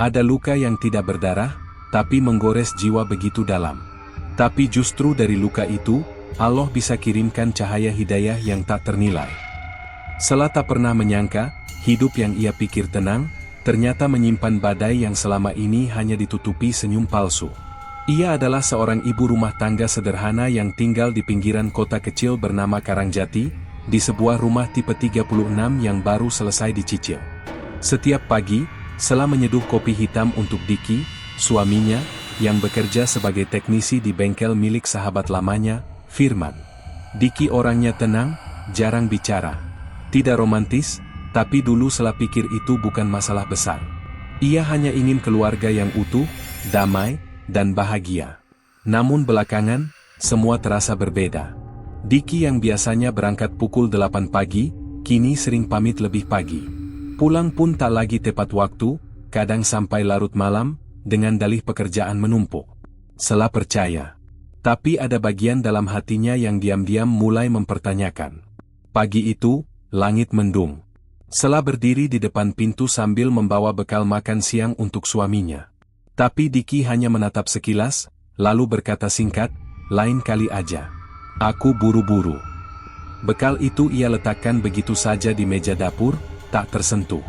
Ada luka yang tidak berdarah, tapi menggores jiwa begitu dalam. Tapi justru dari luka itu, Allah bisa kirimkan cahaya hidayah yang tak ternilai. Sela tak pernah menyangka, hidup yang ia pikir tenang, ternyata menyimpan badai yang selama ini hanya ditutupi senyum palsu. Ia adalah seorang ibu rumah tangga sederhana yang tinggal di pinggiran kota kecil bernama Karangjati, di sebuah rumah tipe 36 yang baru selesai dicicil. Setiap pagi, Sela menyeduh kopi hitam untuk Diki, suaminya, yang bekerja sebagai teknisi di bengkel milik sahabat lamanya, Firman. Diki orangnya tenang, jarang bicara. Tidak romantis, tapi dulu Sela pikir itu bukan masalah besar. Ia hanya ingin keluarga yang utuh, damai, dan bahagia. Namun belakangan, semua terasa berbeda. Diki yang biasanya berangkat pukul 8 pagi, kini sering pamit lebih pagi. Pulang pun tak lagi tepat waktu, kadang sampai larut malam, dengan dalih pekerjaan menumpuk. Sela percaya. Tapi ada bagian dalam hatinya yang diam-diam mulai mempertanyakan. Pagi itu, langit mendung. Sela berdiri di depan pintu sambil membawa bekal makan siang untuk suaminya. Tapi Diki hanya menatap sekilas, lalu berkata singkat, "Lain kali aja. Aku buru-buru." Bekal itu ia letakkan begitu saja di meja dapur, tak tersentuh.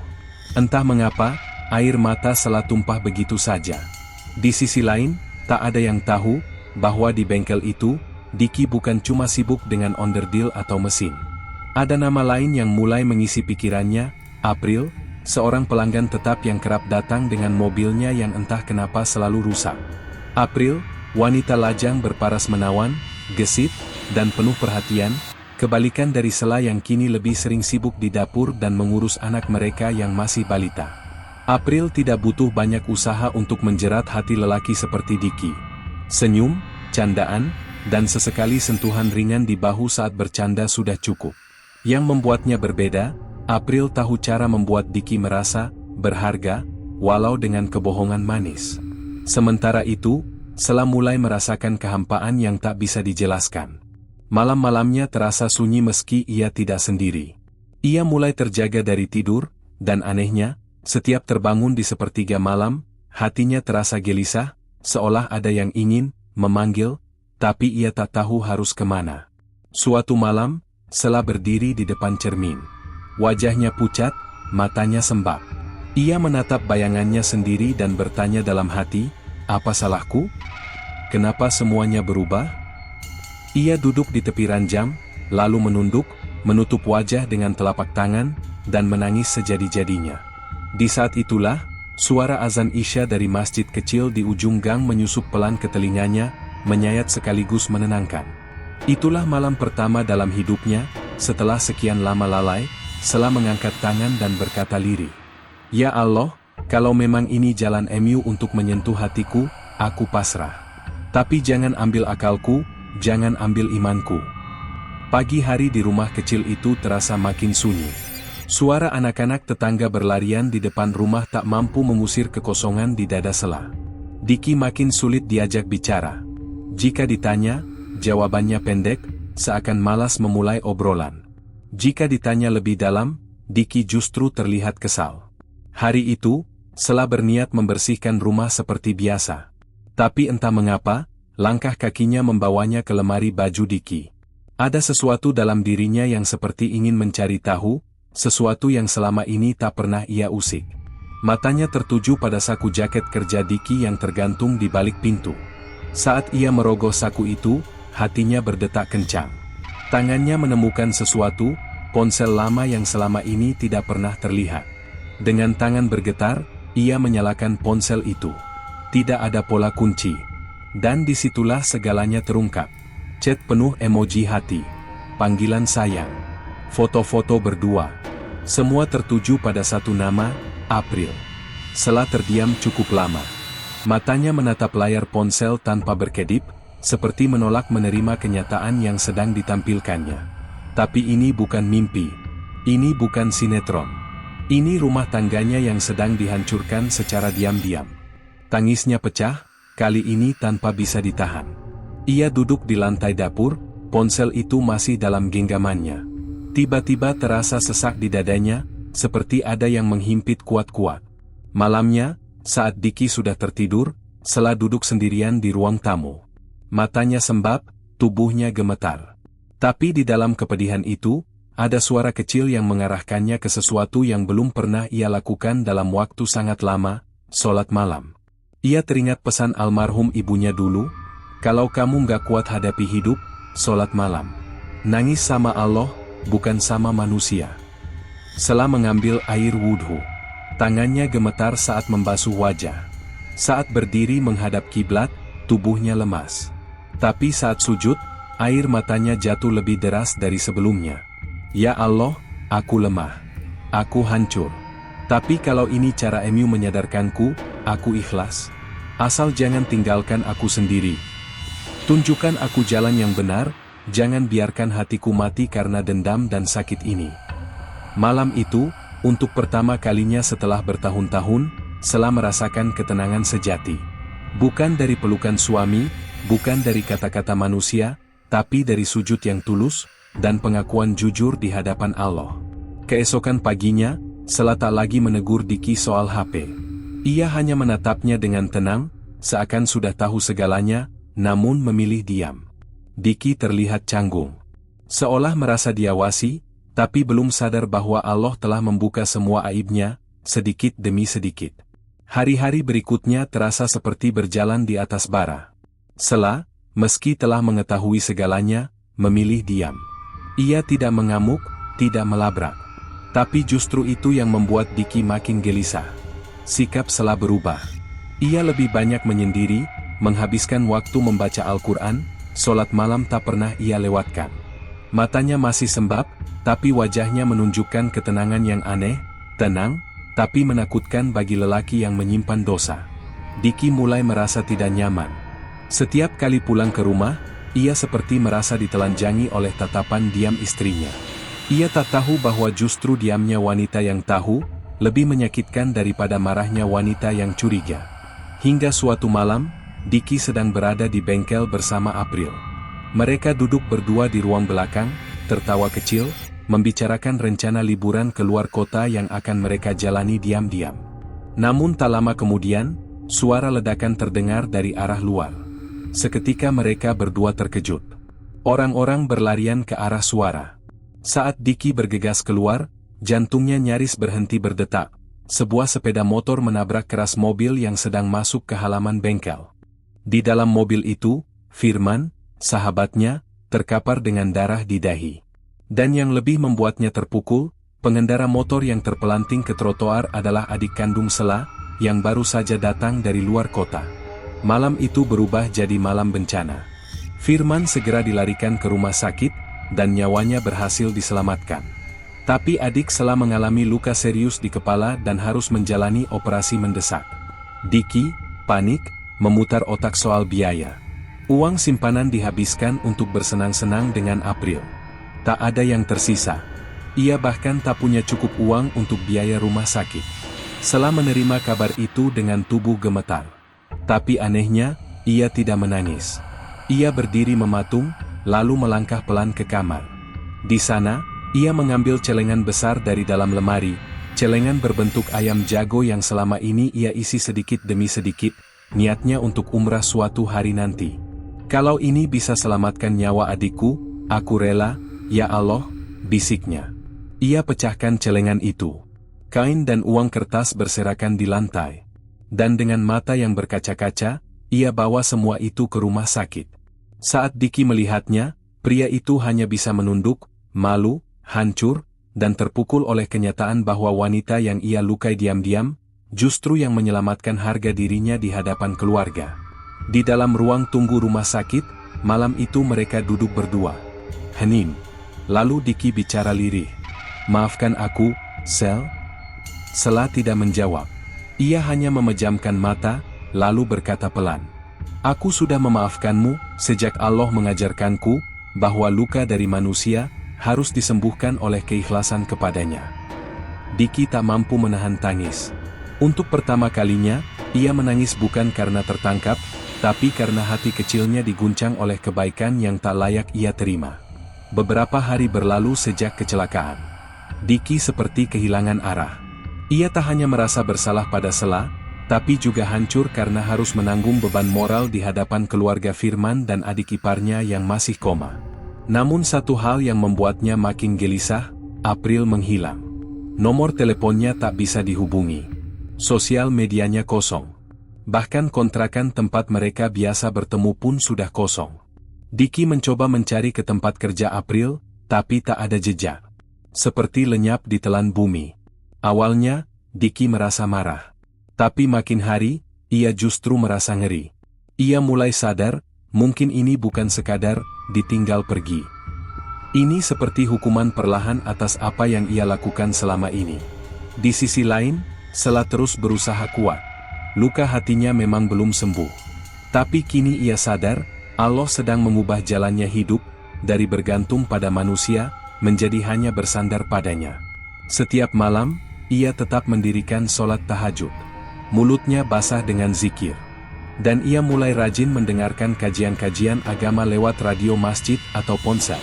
Entah mengapa, air mata Sela tumpah begitu saja. Di sisi lain, tak ada yang tahu, bahwa di bengkel itu, Diki bukan cuma sibuk dengan onderdil atau mesin. Ada nama lain yang mulai mengisi pikirannya, April, seorang pelanggan tetap yang kerap datang dengan mobilnya yang entah kenapa selalu rusak. April, wanita lajang berparas menawan, gesit, dan penuh perhatian, kebalikan dari Sela yang kini lebih sering sibuk di dapur dan mengurus anak mereka yang masih balita. April tidak butuh banyak usaha untuk menjerat hati lelaki seperti Diki. Senyum, candaan, dan sesekali sentuhan ringan di bahu saat bercanda sudah cukup. Yang membuatnya berbeda, April tahu cara membuat Diki merasa berharga, walau dengan kebohongan manis. Sementara itu, Sela mulai merasakan kehampaan yang tak bisa dijelaskan. Malam-malamnya terasa sunyi meski ia tidak sendiri. Ia mulai terjaga dari tidur, dan anehnya, setiap terbangun di sepertiga malam, hatinya terasa gelisah, seolah ada yang ingin memanggil, tapi ia tak tahu harus kemana. Suatu malam, Sela berdiri di depan cermin. Wajahnya pucat, matanya sembab. Ia menatap bayangannya sendiri dan bertanya dalam hati, "Apa salahku? Kenapa semuanya berubah?" Ia duduk di tepi ranjang, lalu menunduk, menutup wajah dengan telapak tangan, dan menangis sejadi-jadinya. Di saat itulah, suara azan Isya dari masjid kecil di ujung gang menyusup pelan ke telinganya, menyayat sekaligus menenangkan. Itulah malam pertama dalam hidupnya, setelah sekian lama lalai, Sela mengangkat tangan dan berkata lirih, "Ya Allah, kalau memang ini jalan MU untuk menyentuh hatiku, aku pasrah. Tapi jangan ambil akalku, jangan ambil imanku." Pagi hari di rumah kecil itu terasa makin sunyi. Suara anak-anak tetangga berlarian di depan rumah tak mampu mengusir kekosongan di dada Sela. Diki makin sulit diajak bicara. Jika ditanya, jawabannya pendek, seakan malas memulai obrolan. Jika ditanya lebih dalam, Diki justru terlihat kesal. Hari itu, Sela berniat membersihkan rumah seperti biasa. Tapi entah mengapa, langkah kakinya membawanya ke lemari baju Diki. Ada sesuatu dalam dirinya yang seperti ingin mencari tahu, sesuatu yang selama ini tak pernah ia usik. Matanya tertuju pada saku jaket kerja Diki yang tergantung di balik pintu. Saat ia merogoh saku itu, hatinya berdetak kencang. Tangannya menemukan sesuatu, ponsel lama yang selama ini tidak pernah terlihat. Dengan tangan bergetar, ia menyalakan ponsel itu. Tidak ada pola kunci. Dan disitulah segalanya terungkap. Chat penuh emoji hati. Panggilan sayang. Foto-foto berdua. Semua tertuju pada satu nama, April. Sela terdiam cukup lama. Matanya menatap layar ponsel tanpa berkedip, seperti menolak menerima kenyataan yang sedang ditampilkannya. Tapi ini bukan mimpi. Ini bukan sinetron. Ini rumah tangganya yang sedang dihancurkan secara diam-diam. Tangisnya pecah, kali ini tanpa bisa ditahan. Ia duduk di lantai dapur, ponsel itu masih dalam genggamannya. Tiba-tiba terasa sesak di dadanya, seperti ada yang menghimpit kuat-kuat. Malamnya, Saat Diki sudah tertidur, Sela duduk sendirian di ruang tamu. Matanya sembab, tubuhnya gemetar. Tapi di dalam kepedihan itu, ada suara kecil yang mengarahkannya ke sesuatu yang belum pernah ia lakukan dalam waktu sangat lama, sholat malam. Ia teringat pesan almarhum ibunya dulu, kalau kamu gak kuat hadapi hidup, sholat malam. Nangis sama Allah, bukan sama manusia. Sela mengambil air wudhu. Tangannya gemetar saat membasuh wajah. Saat berdiri menghadap kiblat, tubuhnya lemas. Tapi saat sujud, air matanya jatuh lebih deras dari sebelumnya. Ya Allah, aku lemah. Aku hancur. Tapi kalau ini cara Emu menyadarkanku, aku ikhlas. Asal jangan tinggalkan aku sendiri. Tunjukkan aku jalan yang benar, jangan biarkan hatiku mati karena dendam dan sakit ini. Malam itu, untuk pertama kalinya setelah bertahun-tahun, Sela merasakan ketenangan sejati. Bukan dari pelukan suami, bukan dari kata-kata manusia, tapi dari sujud yang tulus, dan pengakuan jujur di hadapan Allah. Keesokan paginya, Sela tak lagi menegur Diki soal HP. Ia hanya menatapnya dengan tenang, seakan sudah tahu segalanya, namun memilih diam. Diki terlihat canggung. Seolah merasa diawasi, tapi belum sadar bahwa Allah telah membuka semua aibnya, sedikit demi sedikit. Hari-hari berikutnya terasa seperti berjalan di atas bara. Sela, meski telah mengetahui segalanya, memilih diam. Ia tidak mengamuk, tidak melabrak. Tapi justru itu yang membuat Diki makin gelisah. Sikap Sela berubah. Ia lebih banyak menyendiri, menghabiskan waktu membaca Al-Quran, sholat malam tak pernah ia lewatkan. Matanya masih sembab, tapi wajahnya menunjukkan ketenangan yang aneh, tenang, tapi menakutkan bagi lelaki yang menyimpan dosa. Diki mulai merasa tidak nyaman. Setiap kali pulang ke rumah, ia seperti merasa ditelanjangi oleh tatapan diam istrinya. Ia tak tahu bahwa justru diamnya wanita yang tahu, lebih menyakitkan daripada marahnya wanita yang curiga. Hingga suatu malam, Diki sedang berada di bengkel bersama April. Mereka duduk berdua di ruang belakang, tertawa kecil, membicarakan rencana liburan ke luar kota yang akan mereka jalani diam-diam. Namun tak lama kemudian, suara ledakan terdengar dari arah luar. Seketika mereka berdua terkejut. Orang-orang berlarian ke arah suara. Saat Diki bergegas keluar, jantungnya nyaris berhenti berdetak. Sebuah sepeda motor menabrak keras mobil yang sedang masuk ke halaman bengkel. Di dalam mobil itu, Firman, sahabatnya, terkapar dengan darah di dahi. Dan yang lebih membuatnya terpukul, pengendara motor yang terpelanting ke trotoar adalah adik kandung Sela, yang baru saja datang dari luar kota. Malam itu berubah jadi malam bencana. Firman segera dilarikan ke rumah sakit, dan nyawanya berhasil diselamatkan. Tapi adik Sela mengalami luka serius di kepala dan harus menjalani operasi mendesak. Diki, panik, memutar otak soal biaya. Uang simpanan dihabiskan untuk bersenang-senang dengan April. Tak ada yang tersisa. Ia bahkan tak punya cukup uang untuk biaya rumah sakit. Sela menerima kabar itu dengan tubuh gemetar. Tapi anehnya, ia tidak menangis. Ia berdiri mematung, lalu melangkah pelan ke kamar. Di sana, ia mengambil celengan besar dari dalam lemari, celengan berbentuk ayam jago yang selama ini ia isi sedikit demi sedikit, niatnya untuk umrah suatu hari nanti. Kalau ini bisa selamatkan nyawa adikku, aku rela. Ya Allah, bisiknya. Ia pecahkan celengan itu. Kain dan uang kertas berserakan di lantai. Dan dengan mata yang berkaca-kaca, ia bawa semua itu ke rumah sakit. Saat Diki melihatnya, pria itu hanya bisa menunduk, malu, hancur, dan terpukul oleh kenyataan bahwa wanita yang ia lukai diam-diam, justru yang menyelamatkan harga dirinya di hadapan keluarga. Di dalam ruang tunggu rumah sakit, malam itu mereka duduk berdua. Hening. Lalu Diki bicara lirih. Maafkan aku, Sel? Sela tidak menjawab. Ia hanya memejamkan mata, lalu berkata pelan. Aku sudah memaafkanmu, sejak Allah mengajarkanku, bahwa luka dari manusia, harus disembuhkan oleh keikhlasan kepadanya. Diki tak mampu menahan tangis. Untuk pertama kalinya, ia menangis bukan karena tertangkap, tapi karena hati kecilnya diguncang oleh kebaikan yang tak layak ia terima. Beberapa hari berlalu sejak kecelakaan. Diki seperti kehilangan arah. Ia tak hanya merasa bersalah pada Sela, tapi juga hancur karena harus menanggung beban moral di hadapan keluarga Firman dan adik iparnya yang masih koma. Namun satu hal yang membuatnya makin gelisah, April menghilang. Nomor teleponnya tak bisa dihubungi. Sosial medianya kosong. Bahkan kontrakan tempat mereka biasa bertemu pun sudah kosong. Diki mencoba mencari ke tempat kerja April, tapi tak ada jejak. Seperti lenyap di telan bumi. Awalnya, Diki merasa marah. Tapi makin hari, ia justru merasa ngeri. Ia mulai sadar, mungkin ini bukan sekadar ditinggal pergi. Ini seperti hukuman perlahan atas apa yang ia lakukan selama ini. Di sisi lain, Sela terus berusaha kuat. Luka hatinya memang belum sembuh. Tapi kini ia sadar, Allah sedang mengubah jalannya hidup, dari bergantung pada manusia, menjadi hanya bersandar padanya. Setiap malam, ia tetap mendirikan sholat tahajud. Mulutnya basah dengan zikir. Dan ia mulai rajin mendengarkan kajian-kajian agama lewat radio masjid atau ponsel.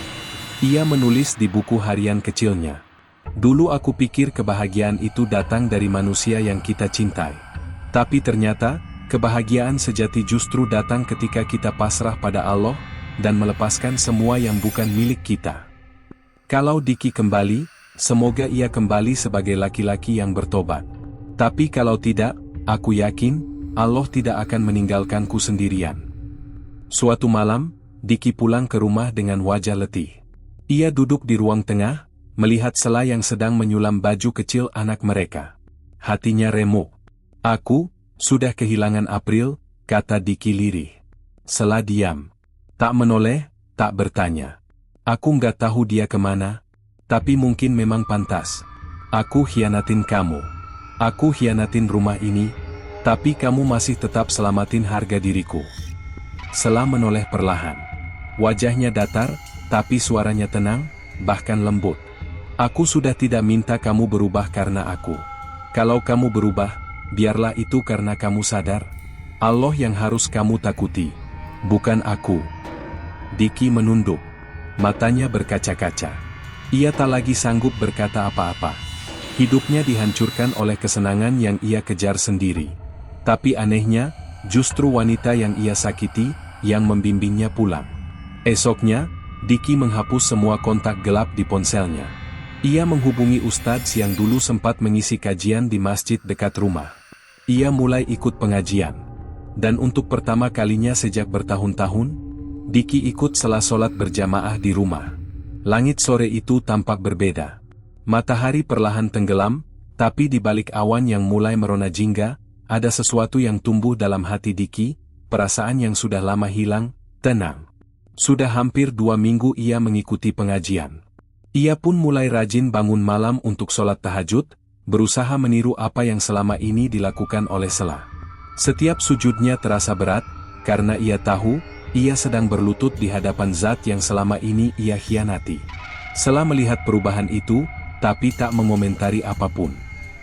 Ia menulis di buku harian kecilnya. Dulu aku pikir kebahagiaan itu datang dari manusia yang kita cintai. Tapi ternyata, kebahagiaan sejati justru datang ketika kita pasrah pada Allah, dan melepaskan semua yang bukan milik kita. Kalau Diki kembali, semoga ia kembali sebagai laki-laki yang bertobat. Tapi kalau tidak, aku yakin, Allah tidak akan meninggalkanku sendirian. Suatu malam, Diki pulang ke rumah dengan wajah letih. Ia duduk di ruang tengah, melihat Sela yang sedang menyulam baju kecil anak mereka. Hatinya remuk. Aku, sudah kehilangan April, kata Diki lirih. Sela diam. Tak menoleh, tak bertanya. Aku nggak tahu dia kemana, tapi mungkin memang pantas. Aku hianatin kamu. Aku hianatin rumah ini, tapi kamu masih tetap selamatin harga diriku. Sela menoleh perlahan. Wajahnya datar, tapi suaranya tenang, bahkan lembut. Aku sudah tidak minta kamu berubah karena aku. Kalau kamu berubah, biarlah itu karena kamu sadar. Allah yang harus kamu takuti, bukan aku. Diki menunduk. Matanya berkaca-kaca. Ia tak lagi sanggup berkata apa-apa. Hidupnya dihancurkan oleh kesenangan yang ia kejar sendiri. Tapi anehnya, justru wanita yang ia sakiti, yang membimbingnya pulang. Esoknya, Diki menghapus semua kontak gelap di ponselnya. Ia menghubungi ustadz yang dulu sempat mengisi kajian di masjid dekat rumah. Ia mulai ikut pengajian. Dan untuk pertama kalinya sejak bertahun-tahun, Diki ikut sholat berjamaah di rumah. Langit sore itu tampak berbeda. Matahari perlahan tenggelam, tapi di balik awan yang mulai merona jingga, ada sesuatu yang tumbuh dalam hati Diki, perasaan yang sudah lama hilang, tenang. Sudah hampir 2 minggu ia mengikuti pengajian. Ia pun mulai rajin bangun malam untuk sholat tahajud, berusaha meniru apa yang selama ini dilakukan oleh Sela. Setiap sujudnya terasa berat, karena ia tahu, ia sedang berlutut di hadapan zat yang selama ini ia khianati. Sela melihat perubahan itu, tapi tak mengomentari apapun.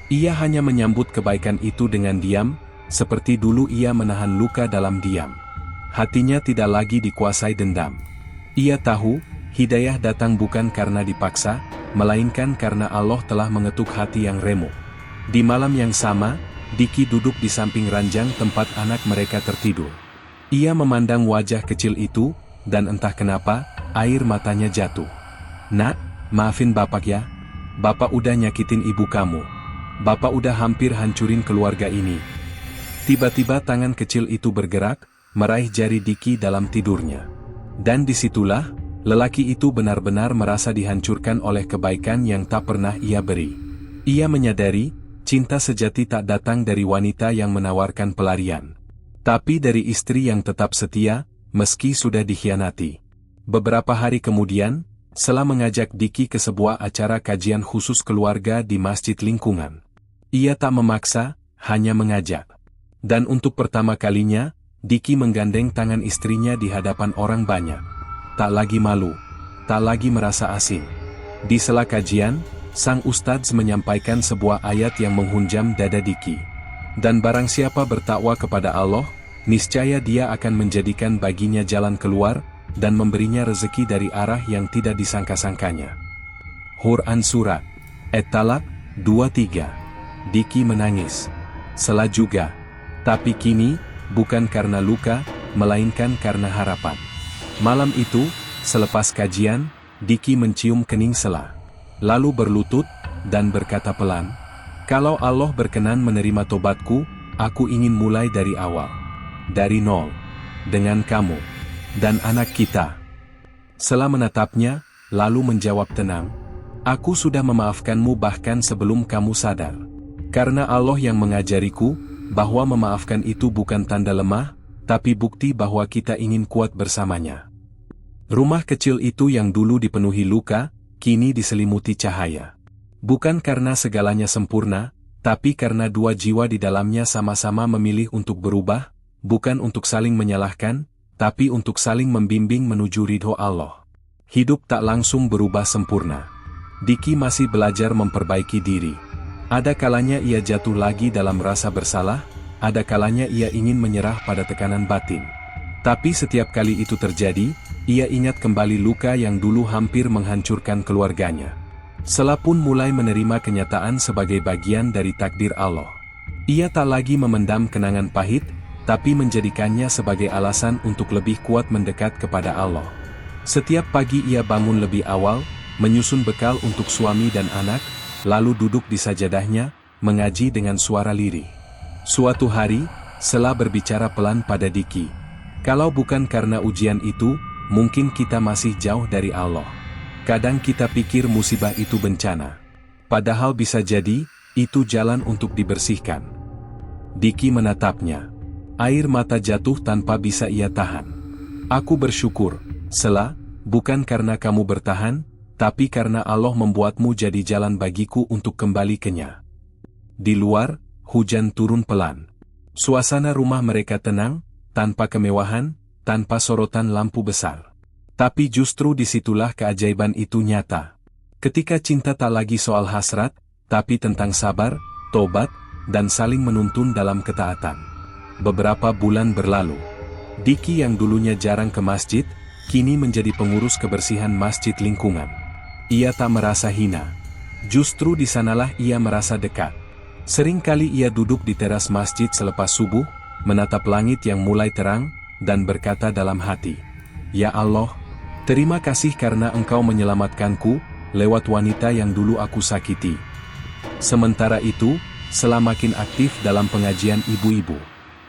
Ia hanya menyambut kebaikan itu dengan diam, seperti dulu ia menahan luka dalam diam. Hatinya tidak lagi dikuasai dendam. Ia tahu, hidayah datang bukan karena dipaksa, melainkan karena Allah telah mengetuk hati yang remuk. Di malam yang sama, Diki duduk di samping ranjang tempat anak mereka tertidur. Ia memandang wajah kecil itu, dan entah kenapa, air matanya jatuh. Nak, maafin bapak ya. Bapak udah nyakitin ibu kamu. Bapak udah hampir hancurin keluarga ini. Tiba-tiba tangan kecil itu bergerak, meraih jari Diki dalam tidurnya. Dan disitulah, lelaki itu benar-benar merasa dihancurkan oleh kebaikan yang tak pernah ia beri. Ia menyadari, cinta sejati tak datang dari wanita yang menawarkan pelarian. Tapi dari istri yang tetap setia, meski sudah dikhianati. Beberapa hari kemudian, Sela mengajak Diki ke sebuah acara kajian khusus keluarga di masjid lingkungan. Ia tak memaksa, hanya mengajak. Dan untuk pertama kalinya, Diki menggandeng tangan istrinya di hadapan orang banyak. Tak lagi malu, tak lagi merasa asing. Di sela kajian, sang ustadz menyampaikan sebuah ayat yang menghunjam dada Diki. Dan barang siapa bertakwa kepada Allah, niscaya Dia akan menjadikan baginya jalan keluar, dan memberinya rezeki dari arah yang tidak disangka-sangkanya. Quran Surat At-Talaq 23. Diki menangis. Sela juga. Tapi kini, bukan karena luka, melainkan karena harapan. Malam itu, selepas kajian, Diki mencium kening Sela. Lalu berlutut, dan berkata pelan, "Kalau Allah berkenan menerima tobatku, aku ingin mulai dari awal. Dari nol. Dengan kamu. Dan anak kita." Sela menatapnya, lalu menjawab tenang, "Aku sudah memaafkanmu bahkan sebelum kamu sadar. Karena Allah yang mengajariku, bahwa memaafkan itu bukan tanda lemah, tapi bukti bahwa kita ingin kuat bersamanya." Rumah kecil itu yang dulu dipenuhi luka, kini diselimuti cahaya. Bukan karena segalanya sempurna, tapi karena dua jiwa di dalamnya sama-sama memilih untuk berubah, bukan untuk saling menyalahkan, tapi untuk saling membimbing menuju ridho Allah. Hidup tak langsung berubah sempurna. Diki masih belajar memperbaiki diri. Ada kalanya ia jatuh lagi dalam rasa bersalah, ada kalanya ia ingin menyerah pada tekanan batin. Tapi setiap kali itu terjadi, ia ingat kembali luka yang dulu hampir menghancurkan keluarganya. Sela pun mulai menerima kenyataan sebagai bagian dari takdir Allah. Ia tak lagi memendam kenangan pahit, tapi menjadikannya sebagai alasan untuk lebih kuat mendekat kepada Allah. Setiap pagi ia bangun lebih awal, menyusun bekal untuk suami dan anak, lalu duduk di sajadahnya, mengaji dengan suara lirih. Suatu hari, Sela berbicara pelan pada Diki. "Kalau bukan karena ujian itu, mungkin kita masih jauh dari Allah. Kadang kita pikir musibah itu bencana. Padahal bisa jadi, itu jalan untuk dibersihkan." Diki menatapnya. Air mata jatuh tanpa bisa ia tahan. "Aku bersyukur, Sela, bukan karena kamu bertahan, tapi karena Allah membuatmu jadi jalan bagiku untuk kembali kenya." Di luar, hujan turun pelan. Suasana rumah mereka tenang, tanpa kemewahan, tanpa sorotan lampu besar. Tapi justru disitulah keajaiban itu nyata. Ketika cinta tak lagi soal hasrat, tapi tentang sabar, tobat, dan saling menuntun dalam ketaatan. Beberapa bulan berlalu. Diki yang dulunya jarang ke masjid, kini menjadi pengurus kebersihan masjid lingkungan. Ia tak merasa hina. Justru di sanalah ia merasa dekat. Seringkali ia duduk di teras masjid selepas subuh, menatap langit yang mulai terang, dan berkata dalam hati, "Ya Allah, terima kasih karena Engkau menyelamatkanku, lewat wanita yang dulu aku sakiti." Sementara itu, Sela makin aktif dalam pengajian ibu-ibu.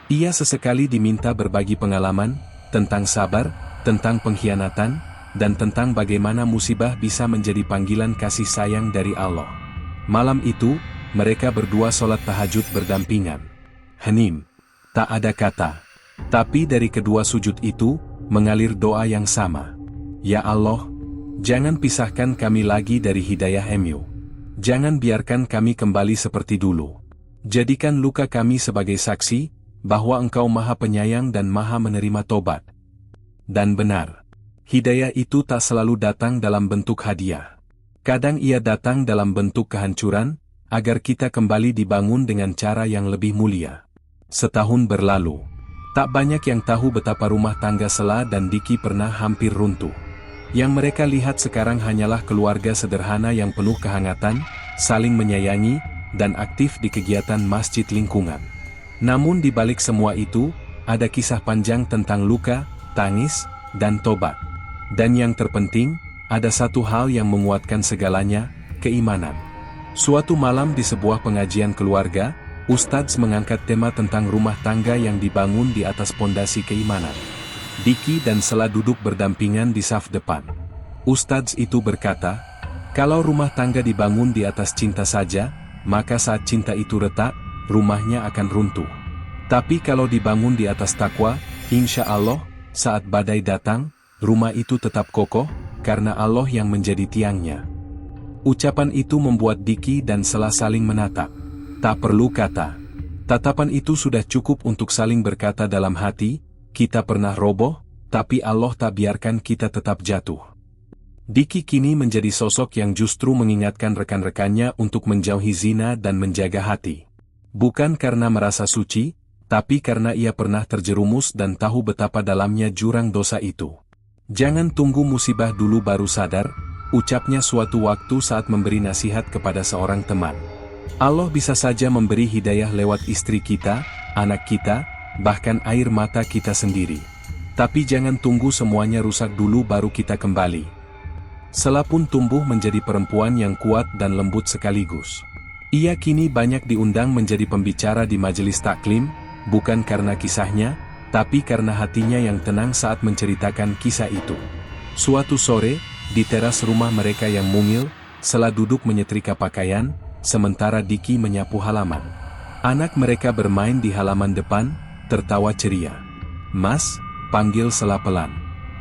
Ia sesekali diminta berbagi pengalaman, tentang sabar, tentang pengkhianatan, dan tentang bagaimana musibah bisa menjadi panggilan kasih sayang dari Allah. Malam itu, mereka berdua sholat tahajud berdampingan. Hening. Tak ada kata. Tapi dari kedua sujud itu, mengalir doa yang sama. "Ya Allah, jangan pisahkan kami lagi dari hidayah MU. Jangan biarkan kami kembali seperti dulu. Jadikan luka kami sebagai saksi, bahwa Engkau Maha Penyayang dan Maha Menerima Tobat." Dan benar. Hidayah itu tak selalu datang dalam bentuk hadiah. Kadang ia datang dalam bentuk kehancuran, agar kita kembali dibangun dengan cara yang lebih mulia. Setahun berlalu. Tak banyak yang tahu betapa rumah tangga Sela dan Diki pernah hampir runtuh. Yang mereka lihat sekarang hanyalah keluarga sederhana yang penuh kehangatan, saling menyayangi, dan aktif di kegiatan masjid lingkungan. Namun di balik semua itu, ada kisah panjang tentang luka, tangis, dan tobat. Dan yang terpenting, ada satu hal yang menguatkan segalanya, keimanan. Suatu malam di sebuah pengajian keluarga, Ustadz mengangkat tema tentang rumah tangga yang dibangun di atas pondasi keimanan. Diki dan Sela duduk berdampingan di saf depan. Ustadz itu berkata, "Kalau rumah tangga dibangun di atas cinta saja, maka saat cinta itu retak, rumahnya akan runtuh. Tapi kalau dibangun di atas takwa, insya Allah, saat badai datang, rumah itu tetap kokoh, karena Allah yang menjadi tiangnya." Ucapan itu membuat Diki dan Sela saling menatap. Tak perlu kata. Tatapan itu sudah cukup untuk saling berkata dalam hati, kita pernah roboh, tapi Allah tak biarkan kita tetap jatuh. Diki kini menjadi sosok yang justru mengingatkan rekan-rekannya untuk menjauhi zina dan menjaga hati. Bukan karena merasa suci, tapi karena ia pernah terjerumus dan tahu betapa dalamnya jurang dosa itu. "Jangan tunggu musibah dulu baru sadar," ucapnya suatu waktu saat memberi nasihat kepada seorang teman. Allah bisa saja memberi hidayah lewat istri kita, anak kita, bahkan air mata kita sendiri. Tapi jangan tunggu semuanya rusak dulu baru kita kembali. Sela pun tumbuh menjadi perempuan yang kuat dan lembut sekaligus. Ia kini banyak diundang menjadi pembicara di majelis taklim, bukan karena kisahnya, tapi karena hatinya yang tenang saat menceritakan kisah itu. Suatu sore, di teras rumah mereka yang mungil, Sela duduk menyetrika pakaian, sementara Diki menyapu halaman. Anak mereka bermain di halaman depan, tertawa ceria. "Mas," panggil Sela pelan.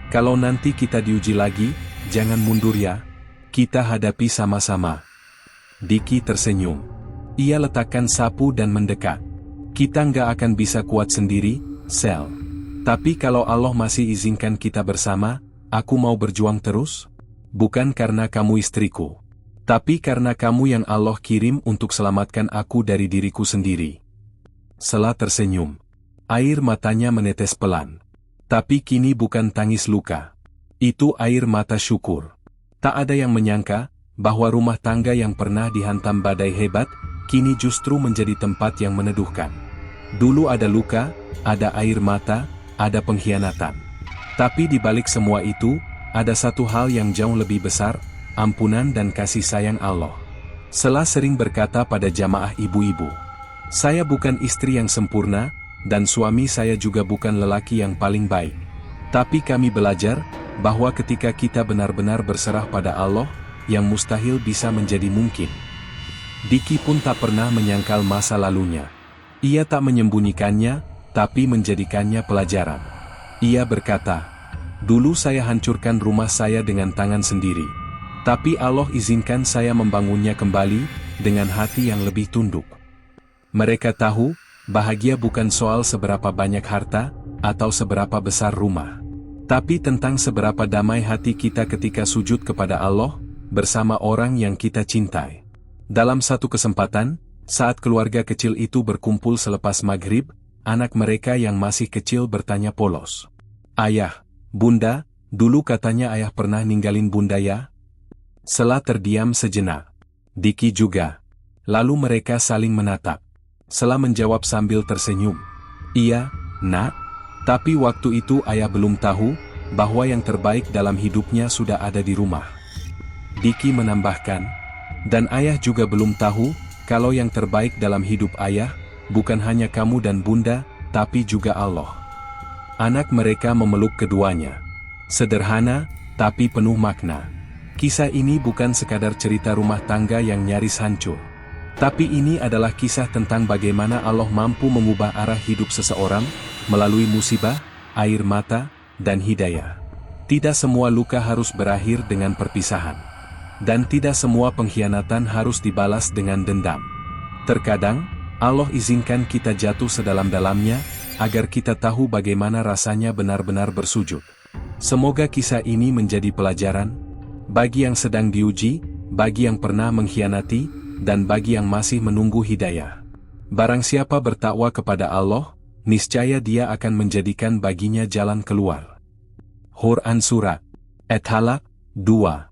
"Kalau nanti kita diuji lagi, jangan mundur ya. Kita hadapi sama-sama." Diki tersenyum. Ia letakkan sapu dan mendekat. "Kita nggak akan bisa kuat sendiri, Sel. Tapi kalau Allah masih izinkan kita bersama, aku mau berjuang terus. Bukan karena kamu istriku, tapi karena kamu yang Allah kirim untuk selamatkan aku dari diriku sendiri." Sela tersenyum. Air matanya menetes pelan. Tapi kini bukan tangis luka. Itu air mata syukur. Tak ada yang menyangka bahwa rumah tangga yang pernah dihantam badai hebat, kini justru menjadi tempat yang meneduhkan. Dulu ada luka, ada air mata, ada pengkhianatan. Tapi di balik semua itu, ada satu hal yang jauh lebih besar, ampunan dan kasih sayang Allah. Sela sering berkata pada jamaah ibu-ibu, "Saya bukan istri yang sempurna, dan suami saya juga bukan lelaki yang paling baik. Tapi kami belajar, bahwa ketika kita benar-benar berserah pada Allah, yang mustahil bisa menjadi mungkin." Diki pun tak pernah menyangkal masa lalunya. Ia tak menyembunyikannya, tapi menjadikannya pelajaran. Ia berkata, "Dulu saya hancurkan rumah saya dengan tangan sendiri. Tapi Allah izinkan saya membangunnya kembali, dengan hati yang lebih tunduk." Mereka tahu, bahagia bukan soal seberapa banyak harta, atau seberapa besar rumah. Tapi tentang seberapa damai hati kita ketika sujud kepada Allah, bersama orang yang kita cintai. Dalam satu kesempatan, saat keluarga kecil itu berkumpul selepas maghrib, anak mereka yang masih kecil bertanya polos, "Ayah, Bunda, dulu katanya ayah pernah ninggalin Bunda ya?" Sela terdiam sejenak. Diki juga. Lalu mereka saling menatap. Sela menjawab sambil tersenyum, "Iya, Nak. Tapi waktu itu ayah belum tahu, bahwa yang terbaik dalam hidupnya sudah ada di rumah." Diki menambahkan, "Dan ayah juga belum tahu, kalau yang terbaik dalam hidup ayah, bukan hanya kamu dan Bunda, tapi juga Allah." Anak mereka memeluk keduanya. Sederhana, tapi penuh makna. Kisah ini bukan sekadar cerita rumah tangga yang nyaris hancur. Tapi ini adalah kisah tentang bagaimana Allah mampu mengubah arah hidup seseorang, melalui musibah, air mata, dan hidayah. Tidak semua luka harus berakhir dengan perpisahan. Dan tidak semua pengkhianatan harus dibalas dengan dendam. Terkadang, Allah izinkan kita jatuh sedalam-dalamnya, agar kita tahu bagaimana rasanya benar-benar bersujud. Semoga kisah ini menjadi pelajaran, bagi yang sedang diuji, bagi yang pernah mengkhianati, dan bagi yang masih menunggu hidayah. Barang siapa bertakwa kepada Allah, niscaya Dia akan menjadikan baginya jalan keluar. Quran Surat At-Talaq 2